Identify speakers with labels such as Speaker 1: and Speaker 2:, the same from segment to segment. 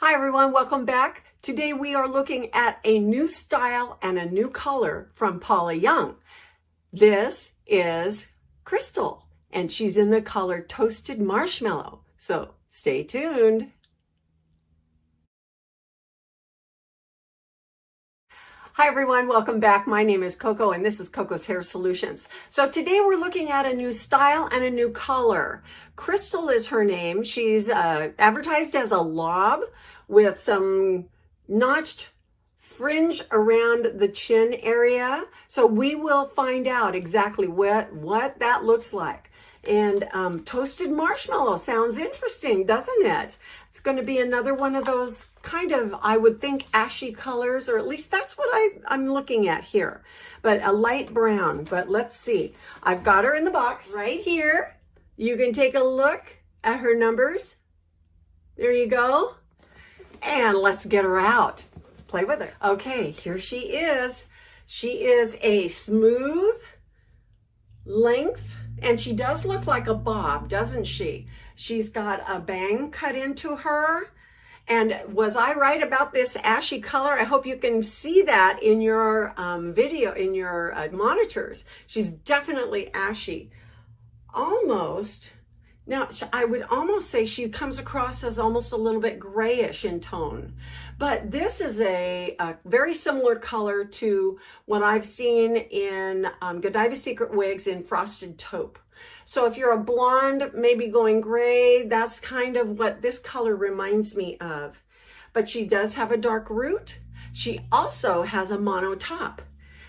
Speaker 1: Hi everyone, welcome back. Today we are looking at a new style and a new color from Paula Young. This is Crystal and she's in the color Toasted Marshmallow. So stay tuned. Hi everyone, welcome back. My name is Coco and this is Coco's Hair Solutions. So today we're looking at a new style and a new color. Crystal is her name. She's advertised as a lob with some notched fringe around the chin area. So we will find out exactly what that looks like. And Toasted Marshmallow sounds interesting, doesn't it? It's going to be another one of those kind of, I would think, ashy colors, or at least that's what I'm looking at here. But a light brown, but let's see. I've got her in the box right here. You can take a look at her numbers. There you go. And let's get her out. Play with her. Okay, here she is. She is a smooth length, and she does look like a bob, doesn't she? She's got a bang cut into her. And was I right about this ashy color? I hope you can see that in your video, in your monitors. She's definitely ashy. Almost. Now, I would almost say she comes across as almost a little bit grayish in tone. But this is a very similar color to what I've seen in Godiva Secret wigs in Frosted Taupe. So if you're a blonde, maybe going gray, that's kind of what this color reminds me of. But she does have a dark root. She also has a mono top.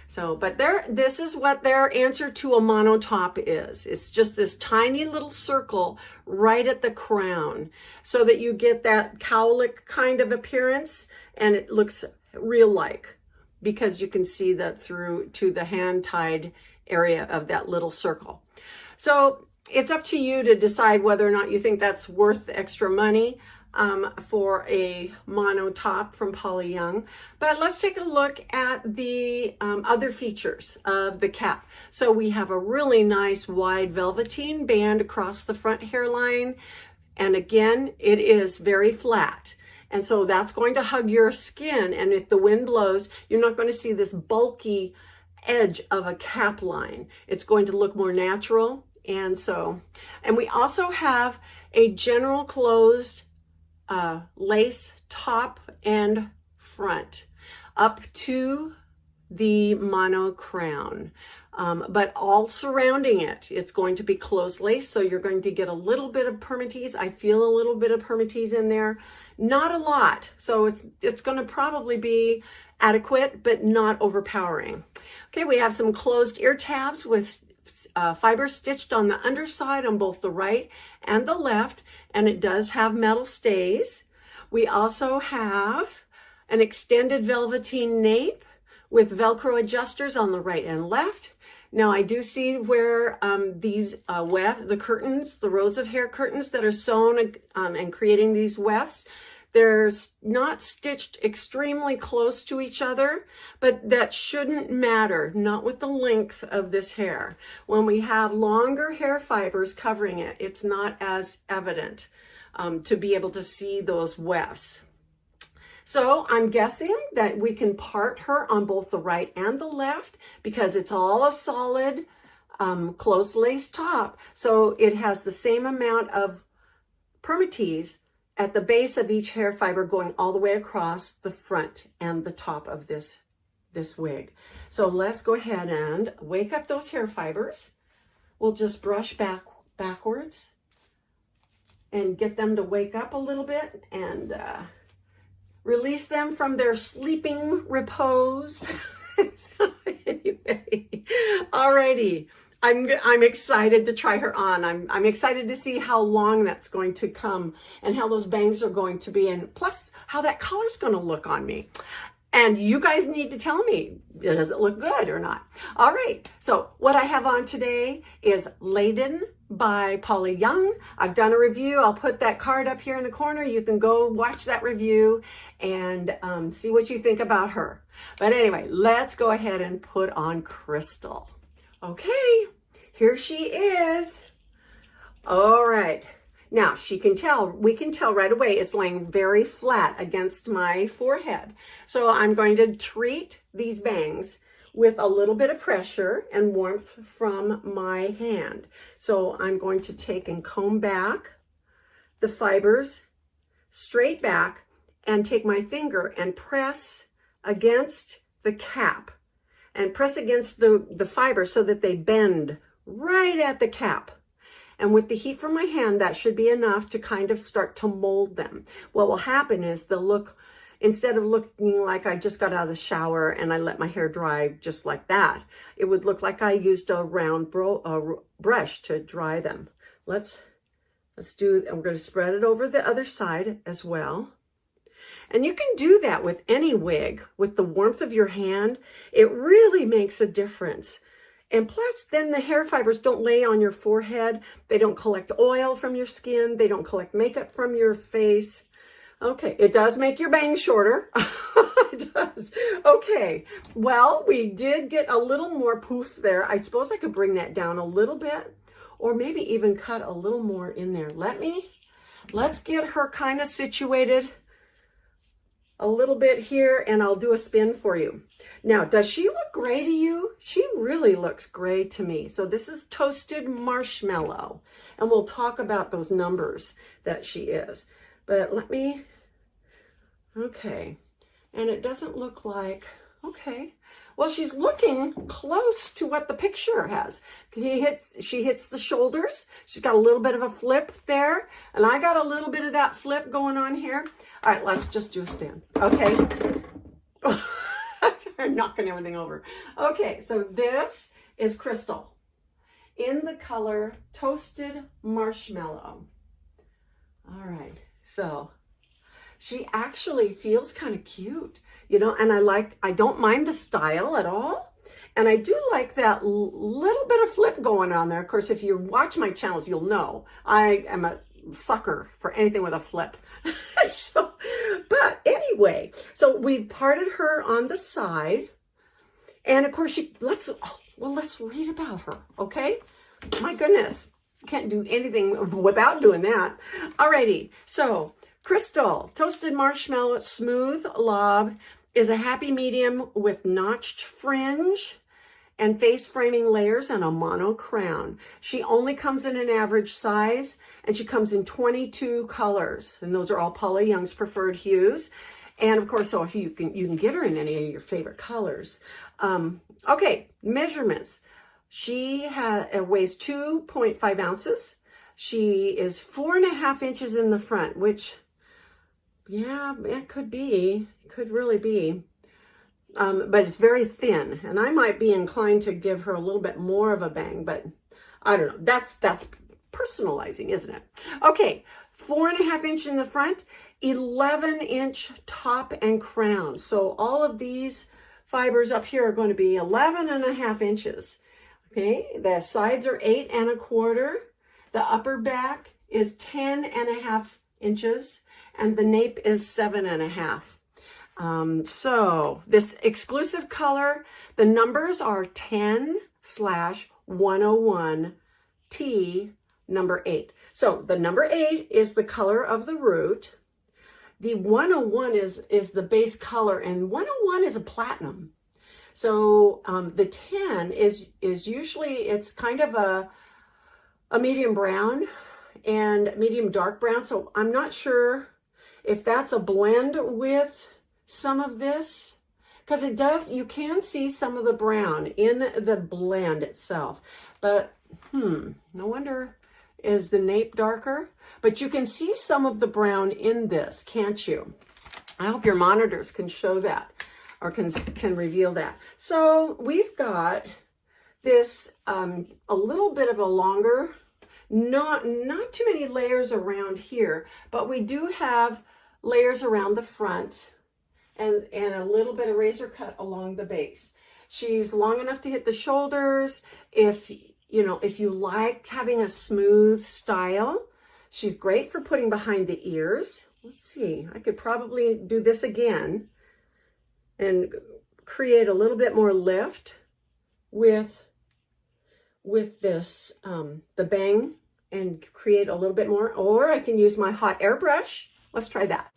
Speaker 1: So, but this is what their answer to a mono top is. It's just this tiny little circle right at the crown so that you get that cowlick kind of appearance and it looks real-like because you can see that through to the hand-tied area of that little circle. So it's up to you to decide whether or not you think that's worth the extra money for a mono top from Paula Young. But let's take a look at the other features of the cap. So we have a really nice wide velveteen band across the front hairline. And again, it is very flat. And so that's going to hug your skin. And if the wind blows, you're not going to see this bulky edge of a cap line. It's going to look more natural. And we also have a general closed lace top and front up to the mono crown, but all surrounding it, it's going to be closed lace. So you're going to get a little bit of permatease. I feel a little bit of permatease in there, not a lot. So it's going to probably be adequate, but not overpowering. Okay, we have some closed ear tabs with fiber stitched on the underside on both the right and the left, and it does have metal stays. We also have an extended velveteen nape with Velcro adjusters on the right and left. Now I do see where these the curtains, the rows of hair curtains that are sewn and creating these wefts, they're not stitched extremely close to each other, but that shouldn't matter, not with the length of this hair. When we have longer hair fibers covering it, it's not as evident to be able to see those wefts. So I'm guessing that we can part her on both the right and the left because it's all a solid closed lace top. So it has the same amount of permatease at the base of each hair fiber going all the way across the front and the top of this wig. So let's go ahead and wake up those hair fibers. We'll just brush backwards and get them to wake up a little bit and release them from their sleeping repose. So anyway, alrighty. I'm excited to try her on. I'm excited to see how long that's going to come and how those bangs are going to be, and plus how that color's going to look on me. And you guys need to tell me, does it look good or not? All right, so what I have on today is Laden by Paula Young. I've done a review. I'll put that card up here in the corner. You can go watch that review and see what you think about her. But anyway, let's go ahead and put on Crystal. Okay, here she is. All right. Now we can tell right away it's laying very flat against my forehead. So I'm going to treat these bangs with a little bit of pressure and warmth from my hand. So I'm going to take and comb back the fibers straight back and take my finger and press against the cap and press against the fiber so that they bend right at the cap. And with the heat from my hand, that should be enough to kind of start to mold them. What will happen is they'll look, instead of looking like I just got out of the shower and I let my hair dry just like that, it would look like I used a round brush to dry them. Let's do, and we're going to spread it over the other side as well. And you can do that with any wig. With the warmth of your hand, it really makes a difference. And plus, then the hair fibers don't lay on your forehead. They don't collect oil from your skin. They don't collect makeup from your face. Okay, it does make your bangs shorter. It does. Okay, well, we did get a little more poof there. I suppose I could bring that down a little bit, or maybe even cut a little more in there. Let's get her kind of situated a little bit here, and I'll do a spin for you. Now, does she look gray to you? She really looks gray to me. So this is Toasted Marshmallow, and we'll talk about those numbers that she is. But okay. And it doesn't look like, okay. Well, she's looking close to what the picture has. She hits the shoulders. She's got a little bit of a flip there, and I got a little bit of that flip going on here. All right, let's just do a spin, okay? I'm knocking everything over. Okay, so this is KRYSTAL in the color Toasted Marshmallow. All right, so she actually feels kind of cute, you know, and I don't mind the style at all. And I do like that little bit of flip going on there. Of course, if you watch my channels, you'll know I am a sucker for anything with a flip. So, but anyway, so we've parted her on the side, and of course let's read about her, okay? My goodness, can't do anything without doing that. Alrighty, so KRYSTAL Toasted Marshmallow Smooth Lob is a happy medium with notched fringe and face framing layers and a mono crown. She only comes in an average size, and she comes in 22 colors, and those are all Paula Young's preferred hues. And of course, so if you can get her in any of your favorite colors. Okay, measurements. She weighs 2.5 ounces. She is 4.5 inches in the front, which, yeah, it could really be. But it's very thin, and I might be inclined to give her a little bit more of a bang, but I don't know. That's personalizing, isn't it? Okay, 4.5 inch in the front, 11-inch top and crown. So all of these fibers up here are going to be 11.5 inches. Okay, the sides are 8.25. The upper back is 10.5 inches, and the nape is 7.5. So this exclusive color, the numbers are 10/101T number 8. So the number 8 is the color of the root. The 101 is the base color, and 101 is a platinum. So the 10 is usually, it's kind of a medium brown and medium dark brown. So I'm not sure if that's a blend with some of this, because it does, you can see some of the brown in the blend itself. But no wonder, is the nape darker? But you can see some of the brown in this, can't you? I hope your monitors can show that, or can reveal that. So we've got this a little bit of a longer, not too many layers around here, but we do have layers around the front, and a little bit of razor cut along the base. She's long enough to hit the shoulders. If you like having a smooth style, she's great for putting behind the ears. Let's see, I could probably do this again and create a little bit more lift with this, the bang and create a little bit more, or I can use my hot air brush. Let's try that.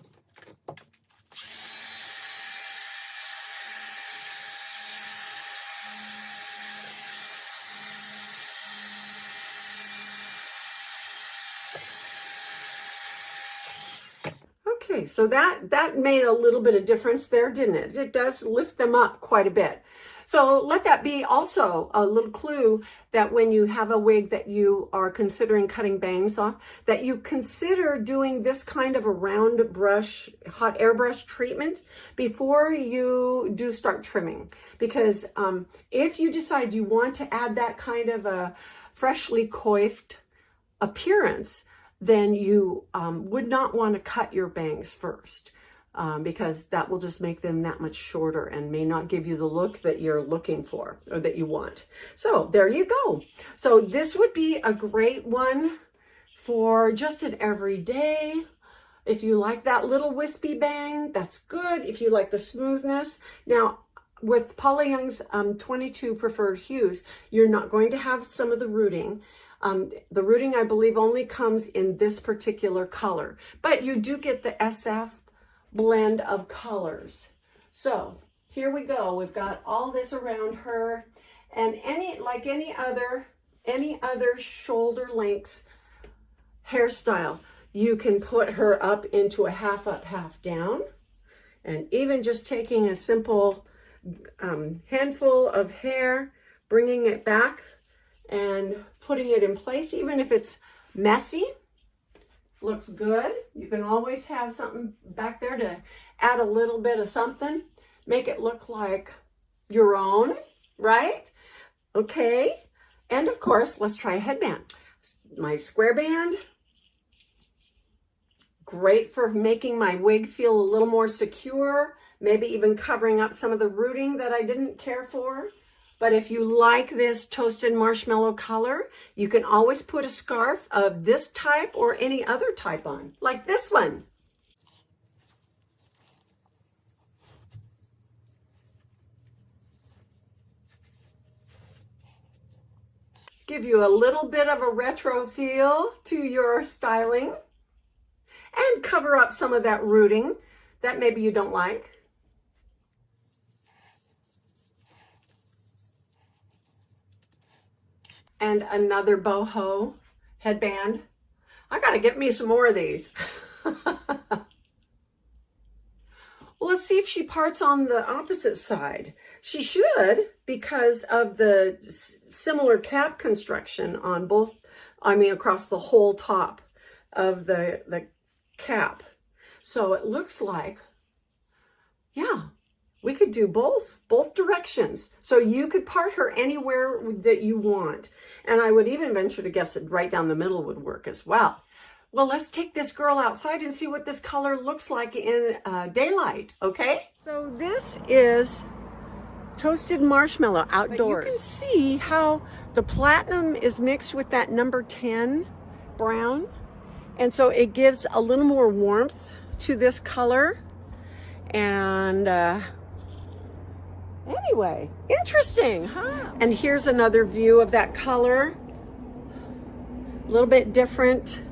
Speaker 1: Okay, so that made a little bit of difference there, didn't it? It does lift them up quite a bit. So let that be also a little clue that when you have a wig that you are considering cutting bangs off, that you consider doing this kind of a round brush, hot air brush treatment before you do start trimming. Because if you decide you want to add that kind of a freshly coiffed appearance, then you would not want to cut your bangs first, because that will just make them that much shorter and may not give you the look that you're looking for or that you want. So there you go. So this would be a great one for just an everyday. If you like that little wispy bang, that's good. If you like the smoothness. Now, with Paula Young's 22 preferred hues, you're not going to have some of the rooting. The rooting, I believe, only comes in this particular color, but you do get the SF blend of colors. So here we go. We've got all this around her, and like any other shoulder length hairstyle, you can put her up into a half up, half down, and even just taking a simple handful of hair, bringing it back and putting it in place, even if it's messy, looks good. You can always have something back there to add a little bit of something, make it look like your own, right? Okay, and of course, let's try a headband. My square band, great for making my wig feel a little more secure, maybe even covering up some of the rooting that I didn't care for. But if you like this toasted marshmallow color, you can always put a scarf of this type or any other type on, like this one. Give you a little bit of a retro feel to your styling and cover up some of that rooting that maybe you don't like. And another boho headband. I gotta get me some more of these. Well, let's see if she parts on the opposite side. She should, because of the similar cap construction on both, across the whole top of the cap. So it looks like, yeah, we could do both directions. So you could part her anywhere that you want. And I would even venture to guess that right down the middle would work as well. Well, let's take this girl outside and see what this color looks like in daylight, okay? So this is toasted marshmallow outdoors. But you can see how the platinum is mixed with that number 10 brown. And so it gives a little more warmth to this color. And anyway, interesting, huh? And here's another view of that color. A little bit different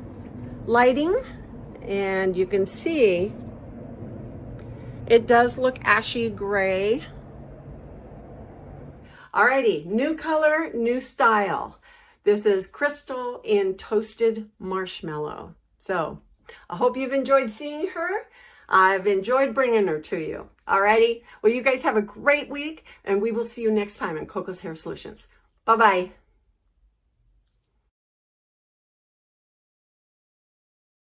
Speaker 1: lighting, and you can see it does look ashy gray. Alrighty, new color, new style. This is Crystal in Toasted Marshmallow. So I hope you've enjoyed seeing her. I've enjoyed bringing her to you. Alrighty, well, you guys have a great week, and we will see you next time in Coco's Hair Solutions. Bye-bye.